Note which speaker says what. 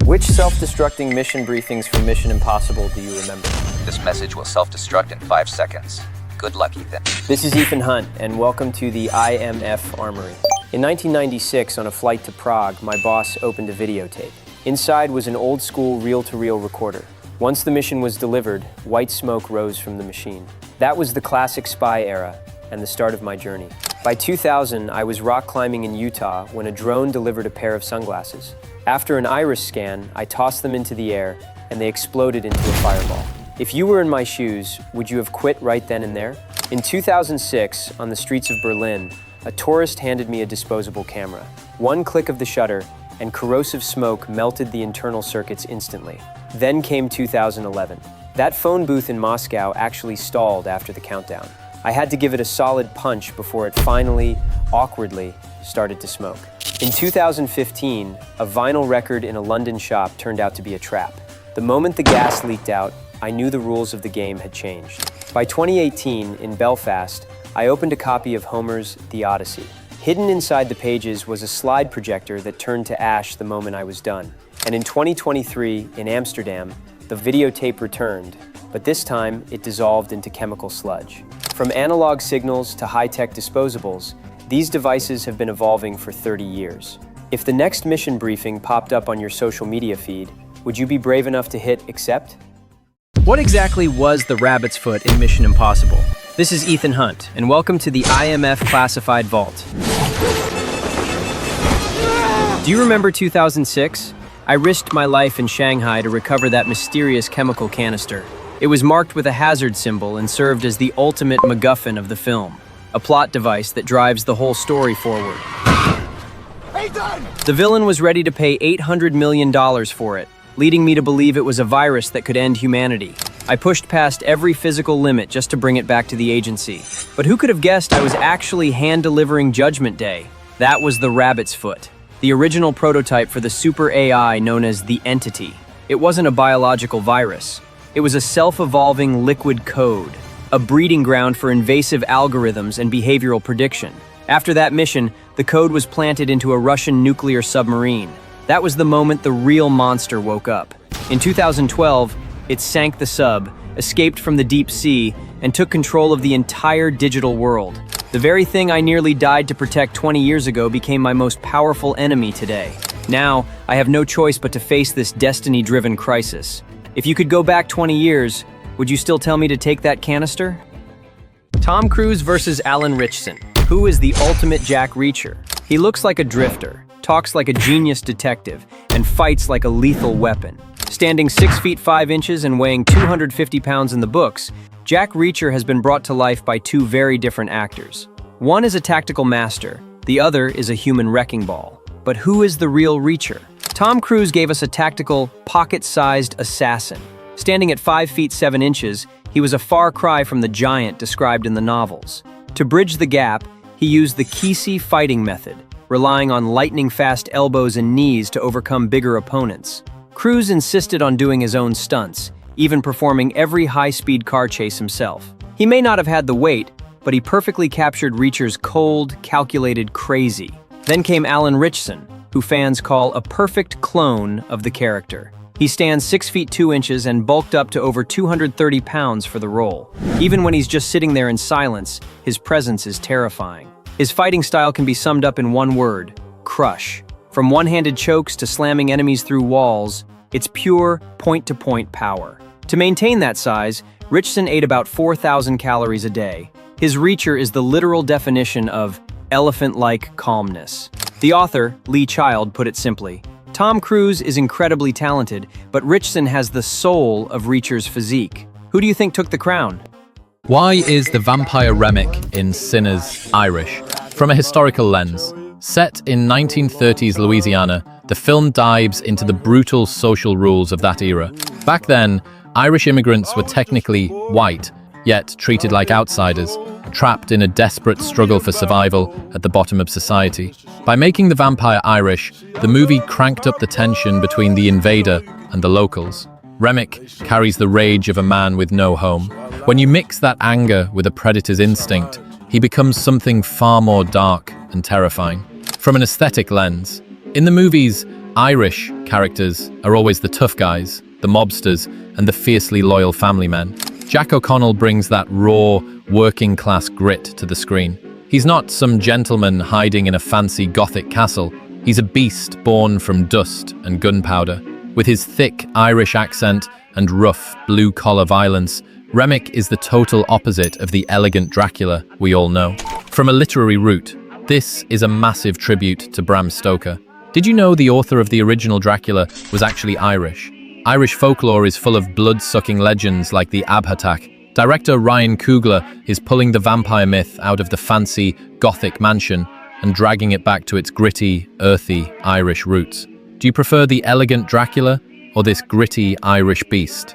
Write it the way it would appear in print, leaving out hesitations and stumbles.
Speaker 1: Which self-destructing mission briefings from Mission Impossible do you remember?
Speaker 2: This message will self-destruct in 5 seconds. Good luck, Ethan.
Speaker 1: This is Ethan Hunt, and welcome to the IMF Armory. In 1996, on a flight to Prague, my boss opened a videotape. Inside was an old-school reel-to-reel recorder. Once the mission was delivered, white smoke rose from the machine. That was the classic spy era and the start of my journey. By 2000, I was rock climbing in Utah when a drone delivered a pair of sunglasses. After an iris scan, I tossed them into the air and they exploded into a fireball. If you were in my shoes, would you have quit right then and there? In 2006, on the streets of Berlin, a tourist handed me a disposable camera. One click of the shutter and corrosive smoke melted the internal circuits instantly. Then came 2011. That phone booth in Moscow actually stalled after the countdown. I had to give it a solid punch before it finally, awkwardly, started to smoke. In 2015, a vinyl record in a London shop turned out to be a trap. The moment the gas leaked out, I knew the rules of the game had changed. By 2018, in Belfast, I opened a copy of Homer's The Odyssey. Hidden inside the pages was a slide projector that turned to ash the moment I was done. And in 2023, in Amsterdam, the videotape returned, but this time it dissolved into chemical sludge. From analog signals to high-tech disposables, these devices have been evolving for 30 years. If the next mission briefing popped up on your social media feed, would you be brave enough to hit accept?
Speaker 3: What exactly was the rabbit's foot in Mission Impossible? This is Ethan Hunt, and welcome to the IMF Classified Vault. Do you remember 2006? I risked my life in Shanghai to recover that mysterious chemical canister. It was marked with a hazard symbol and served as the ultimate MacGuffin of the film, a plot device that drives the whole story forward. The villain was ready to pay $800 million for it, leading me to believe it was a virus that could end humanity. I pushed past every physical limit just to bring it back to the agency. But who could have guessed I was actually hand-delivering Judgment Day? That was the rabbit's foot, the original prototype for the super AI known as the Entity. It wasn't a biological virus. It was a self-evolving liquid code, a breeding ground for invasive algorithms and behavioral prediction. After that mission, the code was planted into a Russian nuclear submarine. That was the moment the real monster woke up. In 2012, it sank the sub, escaped from the deep sea, and took control of the entire digital world. The very thing I nearly died to protect 20 years ago became my most powerful enemy today. Now, I have no choice but to face this destiny-driven crisis. If you could go back 20 years, would you still tell me to take that canister? Tom Cruise versus Alan Ritchson. Who is the ultimate Jack Reacher? He looks like a drifter, talks like a genius detective, and fights like a lethal weapon. Standing 6 feet 5 inches and weighing 250 pounds in the books, Jack Reacher has been brought to life by two very different actors. One is a tactical master, the other is a human wrecking ball. But who is the real Reacher? Tom Cruise gave us a tactical, pocket-sized assassin. Standing at 5 feet 7 inches, he was a far cry from the giant described in the novels. To bridge the gap, he used the Kesey fighting method, relying on lightning-fast elbows and knees to overcome bigger opponents. Cruise insisted on doing his own stunts, even performing every high-speed car chase himself. He may not have had the weight, but he perfectly captured Reacher's cold, calculated crazy. Then came Alan Ritchson, who fans call a perfect clone of the character. He stands 6 feet 2 inches and bulked up to over 230 pounds for the role. Even when he's just sitting there in silence, his presence is terrifying. His fighting style can be summed up in one word: crush. From one-handed chokes to slamming enemies through walls, it's pure point-to-point power. To maintain that size, Ritchson ate about 4,000 calories a day. His Reacher is the literal definition of elephant-like calmness. The author, Lee Child, put it simply: Tom Cruise is incredibly talented, but Ritchson has the soul of Reacher's physique. Who do you think took the crown?
Speaker 4: Why is the vampire Remick in Sinners Irish? From a historical lens. Set in 1930s Louisiana, the film dives into the brutal social rules of that era. Back then, Irish immigrants were technically white, yet treated like outsiders, trapped in a desperate struggle for survival at the bottom of society. By making the vampire Irish, the movie cranked up the tension between the invader and the locals. Remick carries the rage of a man with no home. When you mix that anger with a predator's instinct, he becomes something far more dark and terrifying. From an aesthetic lens, in the movies, Irish characters are always the tough guys, the mobsters, and the fiercely loyal family men. Jack O'Connell brings that raw, working-class grit to the screen. He's not some gentleman hiding in a fancy Gothic castle. He's a beast born from dust and gunpowder. With his thick Irish accent and rough, blue-collar violence, Remick is the total opposite of the elegant Dracula we all know. From a literary root, this is a massive tribute to Bram Stoker. Did you know the author of the original Dracula was actually Irish? Irish folklore is full of blood-sucking legends like the Abhatak. Director Ryan Coogler is pulling the vampire myth out of the fancy, Gothic mansion and dragging it back to its gritty, earthy Irish roots. Do you prefer the elegant Dracula or this gritty Irish beast?